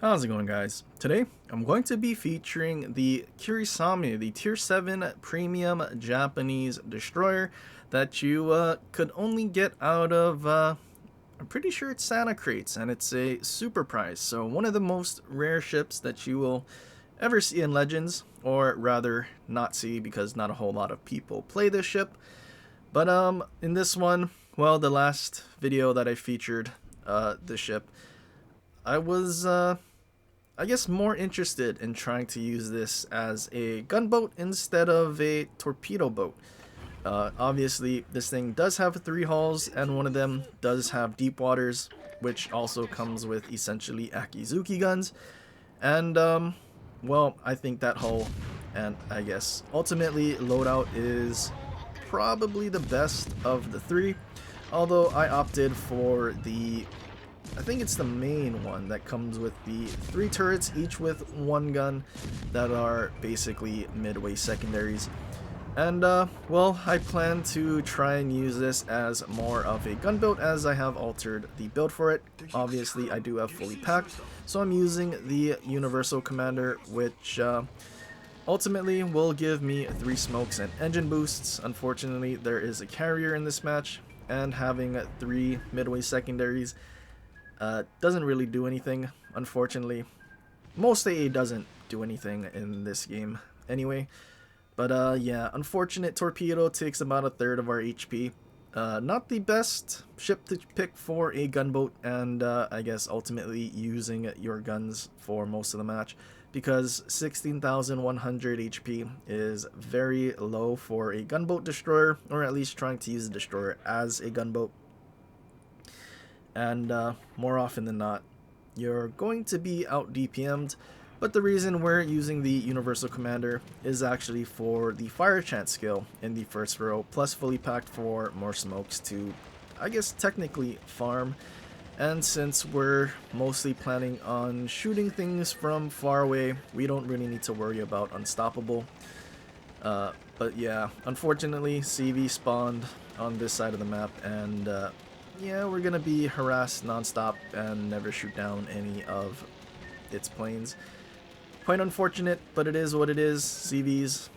How's it going, guys? Today I'm going to be featuring the Kirisame, the tier 7 premium Japanese destroyer that you could only get out of I'm pretty sure it's Santa crates, and it's a super prize, so one of the most rare ships that you will ever see in Legends, or rather not see because not a whole lot of people play this ship. But in this one, well, the last video that I featured the ship, I was I guess more interested in trying to use this as a gunboat instead of a torpedo boat. Obviously, this thing does have 3 hulls, and one of them does have deep waters, which also comes with essentially Akizuki guns. And, well, I think that hull, and I guess ultimately loadout, is probably the best of the 3. Although I opted for I think it's the main one that comes with the 3 turrets, each with 1 gun, that are basically midway secondaries. And, well, I plan to try and use this as more of a gunboat, as I have altered the build for it. Obviously, I do have fully packed, so I'm using the Universal Commander, which ultimately will give me 3 smokes and engine boosts. Unfortunately, there is a carrier in this match, and having 3 midway secondaries doesn't really do anything, unfortunately. Most AA doesn't do anything in this game anyway. But yeah, unfortunate torpedo takes about 1/3 of our HP. Not the best ship to pick for a gunboat, and I guess ultimately using your guns for most of the match, because 16,100 HP is very low for a gunboat destroyer, or at least trying to use a destroyer as a gunboat. And more often than not, you're going to be out DPM'd. But the reason we're using the Universal Commander is actually for the fire chance skill in the first row, plus fully packed for more smokes to, I guess, technically farm. And since we're mostly planning on shooting things from far away, we don't really need to worry about unstoppable. But yeah, unfortunately, CV spawned on this side of the map, and yeah, we're gonna be harassed nonstop and never shoot down any of its planes. Quite unfortunate, but it is what it is. CVs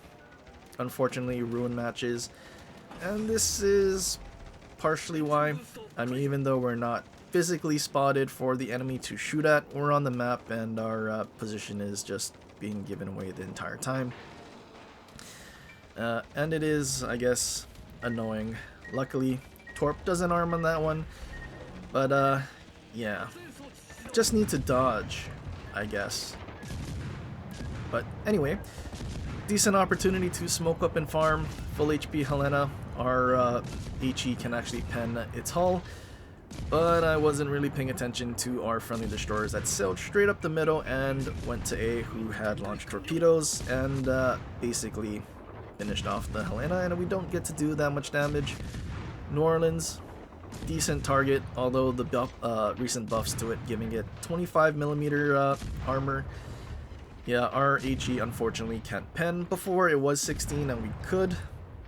unfortunately ruin matches, and this is partially why. I mean, even though we're not physically spotted for the enemy to shoot at, we're on the map, and our position is just being given away the entire time. And it is, I guess, annoying. Luckily, Torp doesn't arm on that one, but yeah, just need to dodge, I guess. But anyway, decent opportunity to smoke up and farm. Full HP Helena, our HE can actually pen its hull, but I wasn't really paying attention to our friendly destroyers that sailed straight up the middle and went to A, who had launched torpedoes, and basically finished off the Helena, and we don't get to do that much damage. New Orleans, decent target, although the recent buffs to it giving it 25mm armor. Yeah, our HE unfortunately can't pen. Before it was 16 and we could,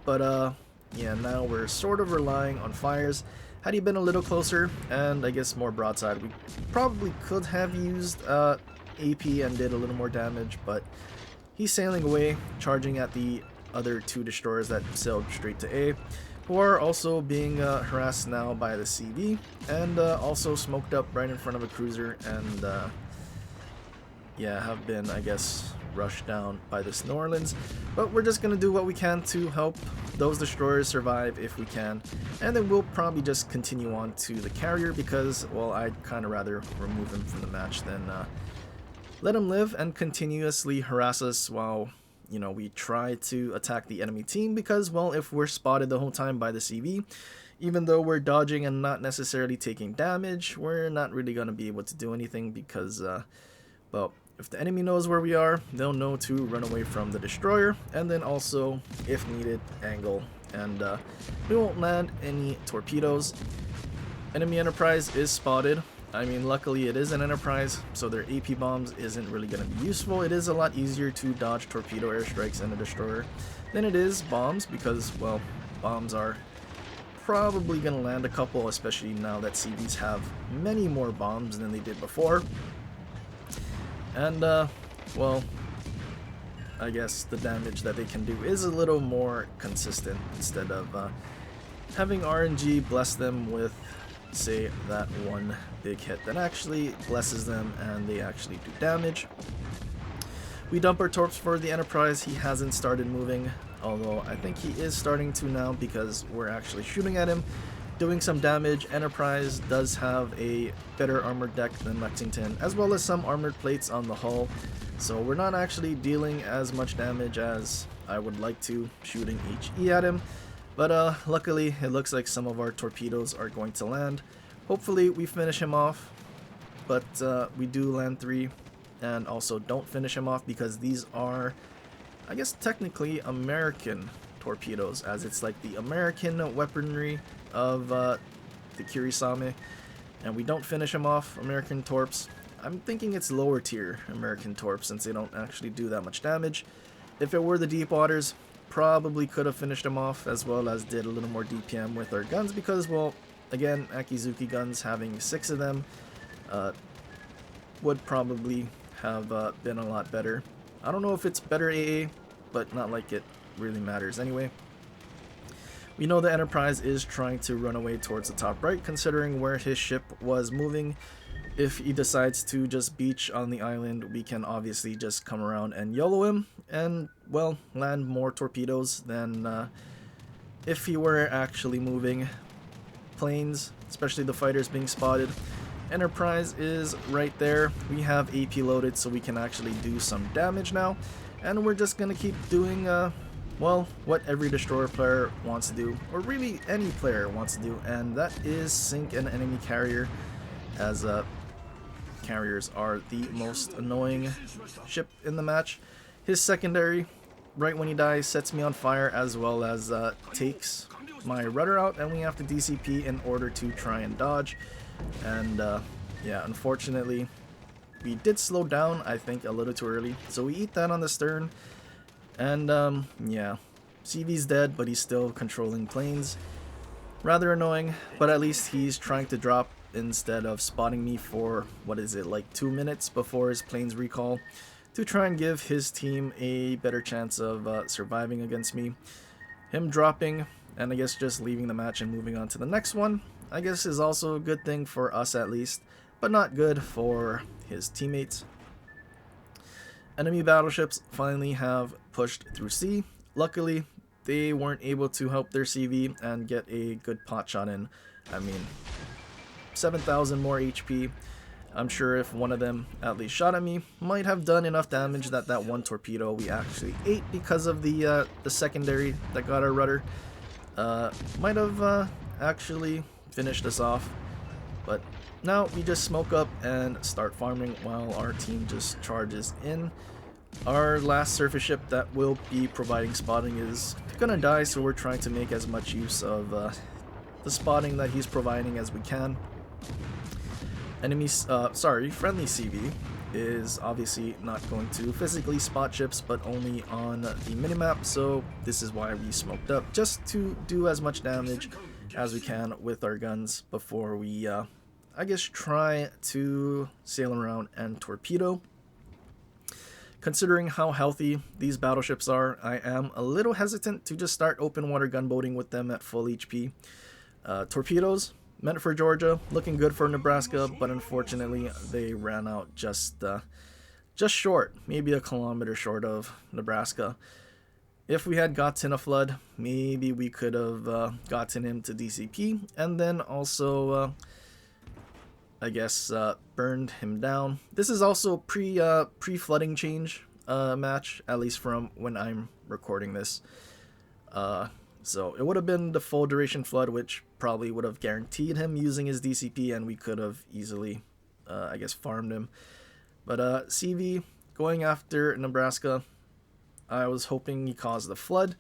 but yeah, now we're sort of relying on fires. Had he been a little closer, and I guess more broadside, we probably could have used AP and did a little more damage, but he's sailing away, charging at the other 2 destroyers that sailed straight to A, who are also being harassed now by the CV, and also smoked up right in front of a cruiser, and yeah, have been, I guess, rushed down by this New Orleans. But we're just going to do what we can to help those destroyers survive if we can, and then we'll probably just continue on to the carrier, because, well, I'd kind of rather remove him from the match than let him live and continuously harass us while, you know, we try to attack the enemy team, because, well, if we're spotted the whole time by the CV, even though we're dodging and not necessarily taking damage, we're not really going to be able to do anything, because, well, if the enemy knows where we are, they'll know to run away from the destroyer, and then also, if needed, angle, and we won't land any torpedoes. Enemy Enterprise is spotted. I mean, luckily it is an Enterprise, so their AP bombs isn't really going to be useful. It is a lot easier to dodge torpedo airstrikes in a destroyer than it is bombs, because, well, bombs are probably going to land a couple, especially now that CVs have many more bombs than they did before. And, well, I guess the damage that they can do is a little more consistent instead of having RNG bless them with, say, that one big hit that actually blesses them and they actually do damage. We dump our torps for the Enterprise. He hasn't started moving, although I think he is starting to now because we're actually shooting at him, doing some damage. Enterprise does have a better armored deck than Lexington, as well as some armored plates on the hull, so we're not actually dealing as much damage as I would like to, shooting HE at him. But luckily, it looks like some of our torpedoes are going to land. Hopefully we finish him off, but we do land 3, and also don't finish him off because these are, I guess, technically American torpedoes, as it's like the American weaponry of the Kirisame, and we don't finish him off. American torps, I'm thinking it's lower tier American torps since they don't actually do that much damage. If it were the deep waters, probably could have finished him off, as well as did a little more DPM with our guns because, well, again, Akizuki guns, having 6 of them would probably have been a lot better. I don't know if it's better AA, but not like it really matters anyway. We know the Enterprise is trying to run away towards the top right, considering where his ship was moving. If he decides to just beach on the island, we can obviously just come around and YOLO him and, well, land more torpedoes than if he were actually moving. Planes, especially the fighters being spotted. Enterprise is right there. We have AP loaded, so we can actually do some damage now. And we're just going to keep doing, well, what every destroyer player wants to do, or really any player wants to do, and that is sink an enemy carrier, as carriers are the most annoying ship in the match. His secondary, right when he dies, sets me on fire, as well as takes my rudder out, and we have to DCP in order to try and dodge. And yeah, unfortunately, we did slow down, I think, a little too early, so we eat that on the stern. And yeah, CV's dead, but he's still controlling planes. Rather annoying, but at least he's trying to drop instead of spotting me for, what is it, like 2 minutes before his planes recall, to try and give his team a better chance of surviving against me. Him dropping, and I guess just leaving the match and moving on to the next one, I guess is also a good thing for us at least, but not good for his teammates. Enemy battleships finally have pushed through C. Luckily, they weren't able to help their CV and get a good pot shot in. I mean, 7,000 more HP. I'm sure if one of them at least shot at me, might have done enough damage that that one torpedo we actually ate because of the secondary that got our rudder might have actually finished us off. But now we just smoke up and start farming while our team just charges in. Our last surface ship that will be providing spotting is gonna die, so we're trying to make as much use of the spotting that he's providing as we can. Friendly CV is obviously not going to physically spot ships, but only on the minimap, so this is why we smoked up, just to do as much damage as we can with our guns before we, I guess, try to sail around and torpedo. Considering how healthy these battleships are, I am a little hesitant to just start open water gunboating with them at full HP. Torpedoes, meant for Georgia, looking good for Nebraska, but unfortunately they ran out just short, maybe a kilometer short of Nebraska. If we had gotten a flood, maybe we could have gotten him to DCP, and then also, I guess, burned him down. This is also pre-flooding change match, at least from when I'm recording this. So it would have been the full duration flood, which probably would have guaranteed him using his DCP, and we could have easily, I guess, farmed him. But CV going after Nebraska, I was hoping he caused the flood.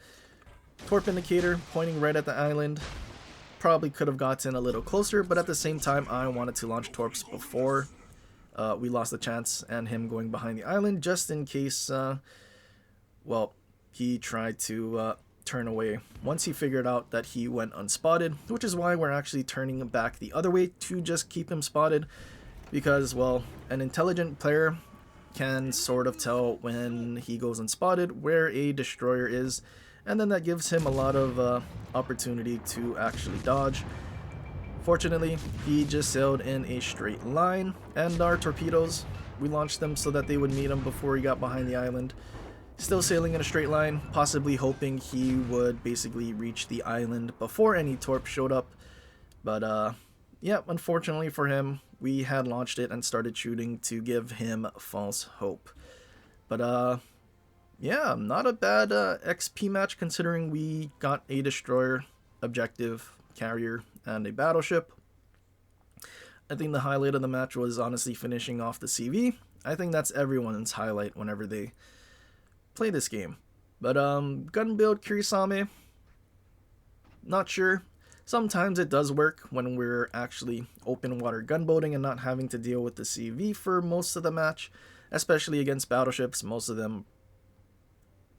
Torp indicator pointing right at the island. Probably could have gotten a little closer, but at the same time, I wanted to launch torps before we lost the chance, and him going behind the island, just in case, well, he tried to turn away once he figured out that he went unspotted, which is why we're actually turning back the other way to just keep him spotted, because, well, an intelligent player can sort of tell when he goes unspotted where a destroyer is, and then that gives him a lot of opportunity to actually dodge. Fortunately, he just sailed in a straight line, and our torpedoes, we launched them so that they would meet him before he got behind the island. Still sailing in a straight line, possibly hoping he would basically reach the island before any torp showed up. But yeah, unfortunately for him, we had launched it and started shooting to give him false hope. But yeah, not a bad XP match considering we got a destroyer, objective, carrier, and a battleship. I think the highlight of the match was honestly finishing off the CV. I think that's everyone's highlight whenever they play this game. But gun build Kirisame, not sure. Sometimes it does work when we're actually open water gunboating and not having to deal with the CV for most of the match, especially against battleships. Most of them,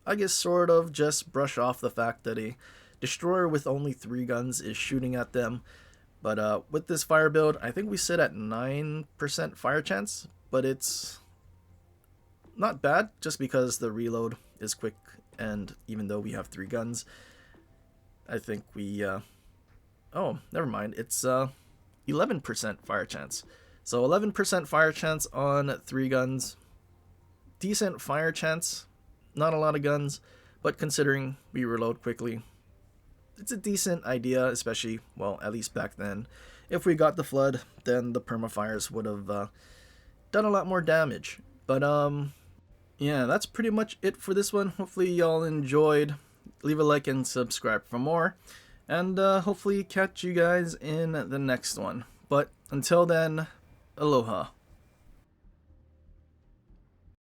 I guess, sort of just brush off the fact that a destroyer with only 3 guns is shooting at them. But with this fire build, I think we sit at 9% fire chance, but it's not bad just because the reload is quick, and even though we have 3 guns, I think we oh, never mind. It's 11% fire chance. So 11% fire chance on 3 guns. Decent fire chance. Not a lot of guns, but considering we reload quickly, it's a decent idea, especially, well, at least back then. If we got the flood, then the permafires would have done a lot more damage. But yeah, that's pretty much it for this one. Hopefully y'all enjoyed. Leave a like and subscribe for more. And hopefully catch you guys in the next one. But until then, aloha.